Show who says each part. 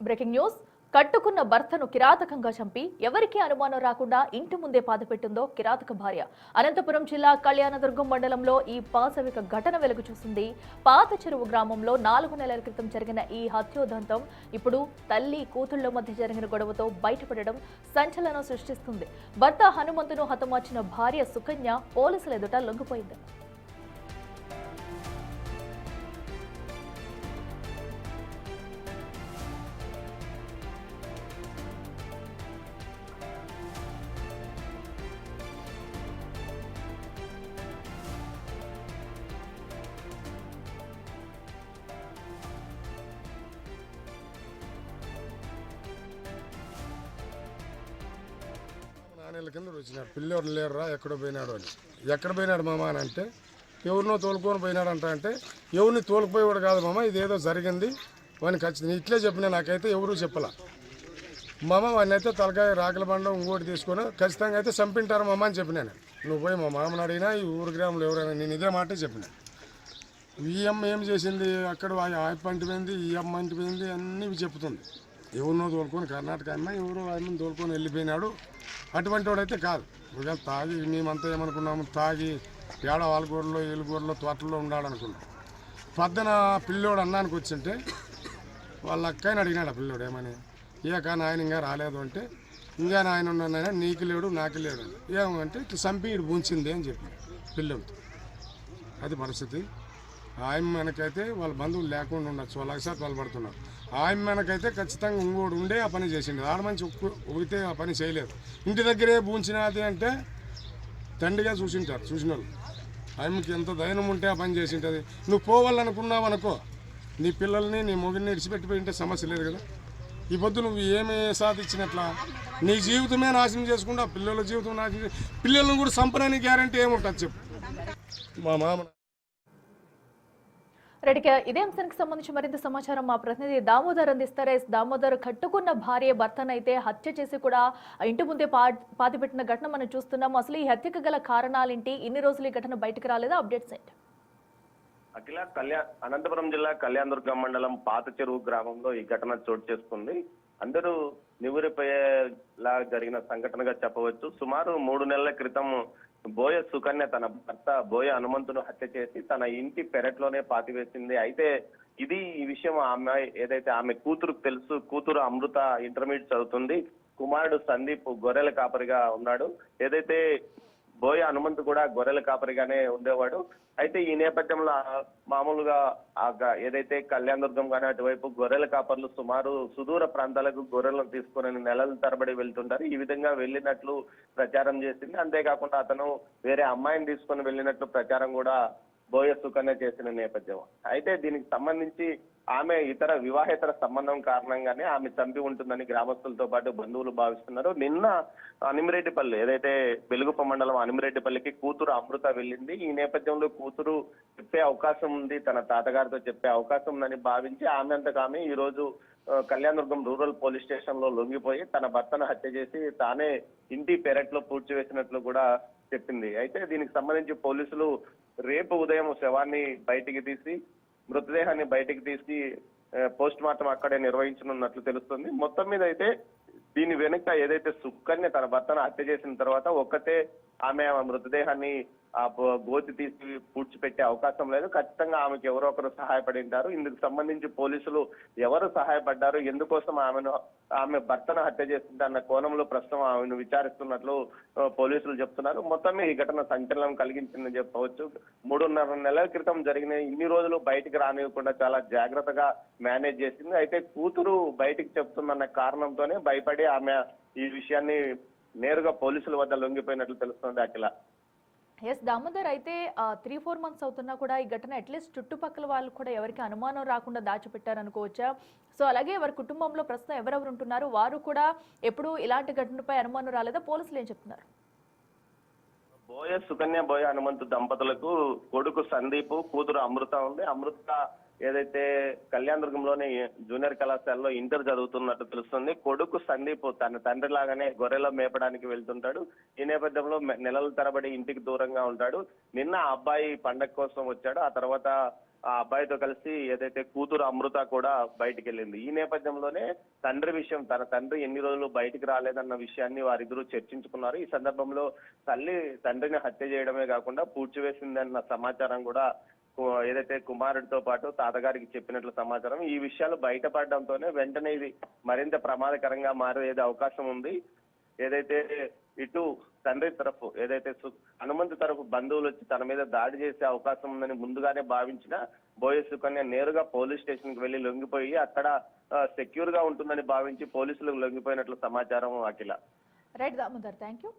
Speaker 1: Breaking news. కట్టుకున్న భర్తను కిరాతకంగా చంపి ఎవరికీ అనుమానం రాకుండా ఇంటి ముందే పాతిపెట్టిందో కిరాతక భార్య. అనంతపురం జిల్లా కళ్యాణదుర్గం మండలంలో ఈ పాశవిక ఘటన వెలుగు చూసింది. పాత చెరువు గ్రామంలో 4 నెలల క్రితం జరిగిన ఈ హత్యోదంతం ఇప్పుడు తల్లి కూతుళ్ల మధ్య జరిగిన గొడవతో బయటపడడం సంచలనం సృష్టిస్తుంది. భర్త హనుమంతును హతమార్చిన భార్య సుకన్య పోలీసుల ఎదుట లొంగిపోయింది.
Speaker 2: నాణేళ్ళ కింద వచ్చినాడు. పిల్లోడు లేరురా, ఎక్కడో పోయినాడు అని. ఎక్కడ పోయినాడు మామ అని అంటే ఎవరినో తోలుకొని పోయినాడంట. అంటే ఎవరిని తోలుకుపోయేవాడు కాదు మామ, ఇదేదో జరిగింది వాడిని ఖచ్చితంగా ఇట్లే చెప్పినా. నాకైతే ఎవరూ చెప్పలా మామ. వాడిని అయితే తలకాయ రాకల బండం ఇంకోటి తీసుకొని ఖచ్చితంగా అయితే చంపింటారు మామ అని చెప్పినాను. నువ్వు పోయి మా మామని అడిగినా ఈ ఊరు గ్రామంలో ఎవరైనా నేను ఇదే మాటే చెప్పిన. ఈ అమ్మ ఏం చేసింది, అక్కడ ఆయప్ప అంటిపోయింది, ఈ అమ్మ అంటిపోయింది అన్నీ చెప్తుంది. ఎవరినో తోలుకొని కర్ణాటక అమ్మ ఎవరో ఆయన తోలుకొని వెళ్ళిపోయినాడు. అటువంటి వాడైతే కాదు. ఒకవేళ తాగి మేమంతా ఏమనుకున్నాము, తాగి ఏడ వాళ్ళగూడలో ఏలుగూడలో తోటల్లో ఉన్నాడనుకున్నాం. పొద్దున పిల్లోడు అన్నానికి వచ్చింటే వాళ్ళ అక్కని అడిగినాడు. ఆ పిల్లోడు ఏమని, కానీ ఆయన ఇంకా రాలేదు అంటే, ఇంకా ఆయన ఉన్నాయన నీకు లేడు నాకు లేడు అని. ఏమంటే ఇట్లా చంపి ఇటు పూంచింది అని చెప్పి పిల్లోడితో. అది పరిస్థితి. ఆయన మనకైతే వాళ్ళ బంధువులు లేకుండా ఉండొచ్చు, వాళ్ళ అక్షాత్ వాళ్ళు పడుతున్నారు. ఆయన మనకైతే ఖచ్చితంగా ఇంకోటి ఉండే ఆ పని చేసిండు. ఆడ మంచి ఒక్కితే ఆ పని చేయలేదు. ఇంటి దగ్గరే పూంచినది అంటే తండ్రిగా చూసింటారు చూసిన వాళ్ళు. ఆయనకి ఎంత ధైర్యం ఉంటే ఆ పని చేసింటుంది. నువ్వు పోవాలనుకున్నావు అనుకో, నీ పిల్లల్ని నీ మొగిని ఇడిచిపెట్టిపోయి ఉంటే సమస్య లేదు కదా. ఈ పొద్దు నువ్వు ఏమి సాధించినట్లా నీ జీవితమే నాశనం చేసుకుంటా, పిల్లల జీవితం నాశనం, పిల్లలను కూడా సంపడానికి గ్యారంటీ ఏముంటుంది చెప్పు. మా మామ
Speaker 1: రెడ్డికి ఇదే అంశానికి సంబంధించి మరింత సమాచారం మా ప్రతినిధి దామోదర్ అందిస్తారు. దామోదర్, కట్టుకున్న భార్య భర్తనైతే హత్య చేసి కూడా ఇంటి ముందే పాతిపెట్టిన ఘటన మనం చూస్తున్నాం. అసలు ఈ హత్యకు గల కారణాలేంటి? ఇన్ని రోజులు ఈ ఘటన బయటకు రాలేదా? అప్డేట్స్ ఏంటి?
Speaker 3: అనంతపురం జిల్లా కళ్యాణదుర్గం మండలం పాత చెరువు గ్రామంలో ఈ ఘటన చోటు చేసుకుంది. అందరూ నివురిపోయేలా జరిగిన సంఘటనగా చెప్పవచ్చు. సుమారు 3 నెలల క్రితం బోయ సుకన్య తన భర్త బోయ హనుమంతును హత్య చేసి తన ఇంటి పెరట్లోనే పాతివేసింది. అయితే ఈ విషయం ఆమె కూతురుకు తెలుసు. కూతురు అమృత ఇంటర్మీడియట్ చదువుతుంది. కుమారుడు సందీప్ గొర్రెల కాపరిగా ఉన్నాడు. ఏదైతే బోయ హనుమంతు కూడా గొర్రెల కాపరిగానే ఉండేవాడు. అయితే ఈ నేపథ్యంలో మామూలుగా ఏదైతే కళ్యాణదుర్గం కానీ అటువైపు గొర్రెల కాపర్లు సుమారు సుదూర ప్రాంతాలకు గొర్రెలను తీసుకుని నెలల తరబడి వెళ్తుంటారు. ఈ విధంగా వెళ్ళినట్లు ప్రచారం చేసింది. అంతేకాకుండా అతను వేరే అమ్మాయిని తీసుకొని వెళ్ళినట్లు ప్రచారం కూడా బోయ సుకన్య చేసిన నేపథ్యం. అయితే దీనికి సంబంధించి ఆమె ఇతర వివాహేతర సంబంధం కారణంగానే ఆమె చంపి ఉంటుందని గ్రామస్తులతో పాటు బంధువులు భావిస్తున్నారు. నిన్న అనిమిరెడ్డిపల్లి, ఏదైతే వెలుగుప మండలం అనిమిరెడ్డిపల్లికి కూతురు అమృత వెళ్ళింది. ఈ నేపథ్యంలో కూతురు చెప్పే అవకాశం ఉంది, తన తాతగారితో చెప్పే అవకాశం ఉందని భావించి ఆమె అంతకు ఆమె ఈ రోజు కళ్యాణదుర్గం రూరల్ పోలీస్ స్టేషన్ లో లొంగిపోయి తన భర్తను హత్య చేసి తానే ఇంటి పెరట్లో పూడ్చివేసినట్లు కూడా చెప్పింది. అయితే దీనికి సంబంధించి పోలీసులు రేపు ఉదయం శవాన్ని బయటికి తీసి మృతదేహాన్ని బయటికి తీసి పోస్ట్ మార్టం అక్కడే నిర్వహించనున్నట్లు తెలుస్తుంది. మొత్తం మీద అయితే దీని వెనుక ఏదైతే సుకన్య తన భర్తను హత్య చేసిన తర్వాత ఒక్కతే ఆమె మృతదేహాన్ని గోతి తీసి పూడ్చిపెట్టే అవకాశం లేదు. ఖచ్చితంగా ఆమెకు ఎవరో ఒకరు సహాయపడి ఉంటారు. ఇందుకు సంబంధించి పోలీసులు ఎవరు సహాయపడ్డారు, ఎందుకోసం ఆమె భర్తను హత్య చేస్తుంది అన్న కోణంలో ప్రస్తుతం ఆమెను విచారిస్తున్నట్లు పోలీసులు చెప్తున్నారు. మొత్తం ఈ ఘటన సంచలనం కలిగించిందని చెప్పవచ్చు. 3.5 నెలల క్రితం జరిగిన ఇన్ని రోజులు బయటికి రానివ్వకుండా చాలా జాగ్రత్తగా మేనేజ్ చేసింది. అయితే కూతురు బయటికి చెప్తుందన్న కారణంతోనే భయపడి ఆమె ఈ విషయాన్ని నేరుగా పోలీసుల వద్ద లొంగిపోయినట్లు తెలుస్తుంది. అఖిల.
Speaker 1: ఎస్ దామోదర్, అయితే 3-4 మంత్స్ అవుతున్నా కూడా ఈ ఘటన అట్లీస్ట్ చుట్టుపక్కల వాళ్ళు కూడా ఎవరికి అనుమానం రాకుండా దాచిపెట్టారనుకోవచ్చా? సో అలాగే వారి కుటుంబంలో ప్రస్తుతం ఎవరెవరు ఉంటున్నారు, వారు కూడా ఎప్పుడు ఇలాంటి ఘటనపై అనుమానం రాలేదా? పోలీసులు ఏం చెప్తున్నారు?
Speaker 3: బోయ సుకన్య బోయ హనుమంతు దంపతులకు కొడుకు సందీప్, కూతురు అమృత ఉంది. అమృత ఏదైతే కళ్యాణదుర్గంలోని జూనియర్ కళాశాలలో ఇంటర్ చదువుతున్నట్టు తెలుస్తుంది. కొడుకు సందీప్ తన తండ్రి లాగానే గొర్రెలు మేపడానికి వెళ్తుంటాడు. ఈ నేపథ్యంలో నెలల తరబడి ఇంటికి దూరంగా ఉంటాడు. నిన్న అబ్బాయి పండగ కోసం వచ్చాడు. ఆ తర్వాత ఆ అబ్బాయితో కలిసి ఏదైతే కూతురు అమృత కూడా బయటికి వెళ్ళింది. ఈ నేపథ్యంలోనే తండ్రి విషయం, తన తండ్రి ఎన్ని రోజులు బయటికి రాలేదన్న విషయాన్ని వారిద్దరూ చర్చించుకున్నారు. ఈ సందర్భంలో తల్లి తండ్రిని హత్య చేయడమే కాకుండా పూడ్చివేసిందన్న సమాచారం కూడా ఏదైతే కుమారుడితో పాటు తాతగారికి చెప్పినట్లు సమాచారం. ఈ విషయాలు బయటపడడంతోనే వెంటనే ఇది మరింత ప్రమాదకరంగా మారే అవకాశం ఉంది. ఏదైతే ఇటు తండ్రి తరఫు ఏదైతే హనుమంతు తరఫు బంధువులు వచ్చి తన మీద దాడి చేసే అవకాశం ఉందని ముందుగానే భావించిన బోయ సుకన్య నేరుగా పోలీస్ స్టేషన్ కి వెళ్లి లొంగిపోయి అక్కడ సెక్యూర్ గా ఉంటుందని భావించి పోలీసులకు లొంగిపోయినట్లు సమాచారం. Akhila.
Speaker 1: Right Damodar, thank you.